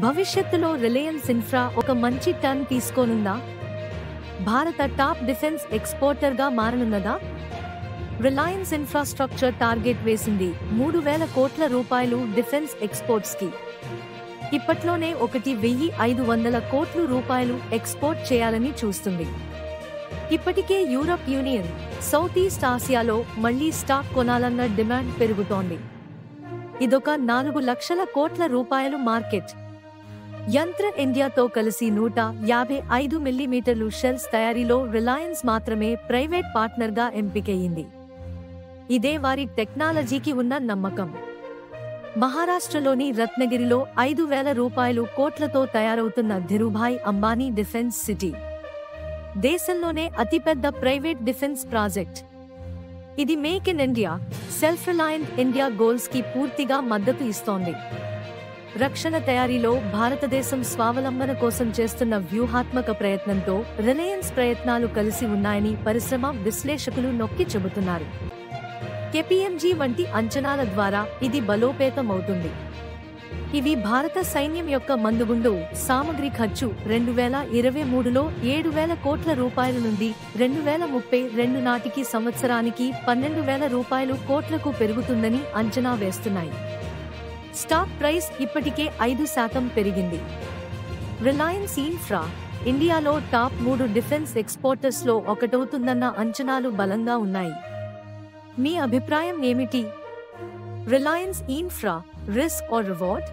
భవిష్యత్తులో Reliance infra ఒక మంచి టర్న్ తీసుకోనుందా? భారత టాప్ డిఫెన్స్ ఎక్స్పోర్టర్గా మారనున్నదా? రిలయన్స్ ఇన్ఫ్రాస్ట్రక్చర్ టార్గెట్ వేసింది 3,000 కోట్ల రూపాయలు డిఫెన్స్ ఎక్స్పోర్ట్స్కి. ఇప్పట్లోనే 1,500 కోట్ల రూపాయలు ఎక్స్పోర్ట్ చేయాలని చూస్తుంది. ఇప్పటికే యూరప్ యూనియన్, సౌత్ ఈస్ట్ ఆసియాలో మళ్లీ స్టాక్ కొనాలన్న డిమాండ్ పెరుగుతోంది. ఇదొక 4 లక్షల కోట్ల రూపాయలు మార్కెట్. యంత్ర ఇండియాతో కలిసి 155 మిల్లీమీటర్లు షెల్స్ తయారీలో రిలయన్స్ మాత్రమే ప్రైవేట్ పార్ట్నర్గా ఎంపికయ్యింది. ఇదే వారి టెక్నాలజీకి ఉన్న నమ్మకం. మహారాష్ట్రలోని రత్నగిరిలో 5,000 కోట్లతో తయారవుతున్న ధీరుభాయ్ అంబానీ డిఫెన్స్ సిటీ దేశంలోనే అతిపెద్ద ప్రైవేట్ డిఫెన్స్ ప్రాజెక్ట్. ఇది make in India, self reliant India goals కి పూర్తిగా మద్దతు ఇస్తోంది. రక్షణ తయారీలో భారతదేశం స్వావలంబన కోసం చేస్తున్న వ్యూహాత్మక ప్రయత్నంతో రిలయన్స్ ప్రయత్నాలు కలిసి ఉన్నాయని పరిశ్రమ విశ్లేషకులు నొక్కి చెబుతున్నారు. KPMG వంటి అంచనాల ద్వారా ఇది బలోపేతమవుతుంది. ఇవి భారత సైన్యం యొక్క మందుగుండు సామగ్రి ఖర్చు 2023లో 7,000 కోట్ల రూపాయల నుండి 2032 నాటికి సంవత్సరానికి 12,000 కోట్లకు పెరుగుతుందని అంచనా వేస్తున్నాయి. స్టాక్ ప్రైస్ ఇప్పటికే 5% పెరిగింది. రిలయన్స్ ఇన్ఫ్రా ఇండియాలో టాప్ 3 డిఫెన్స్ ఎక్స్పోర్టర్స్లో ఒకటవుతుందన్న అంచనాలు బలంగా ఉన్నాయి. మీ అభిప్రాయం ఏమిటి? Reliance Infra risk or reward?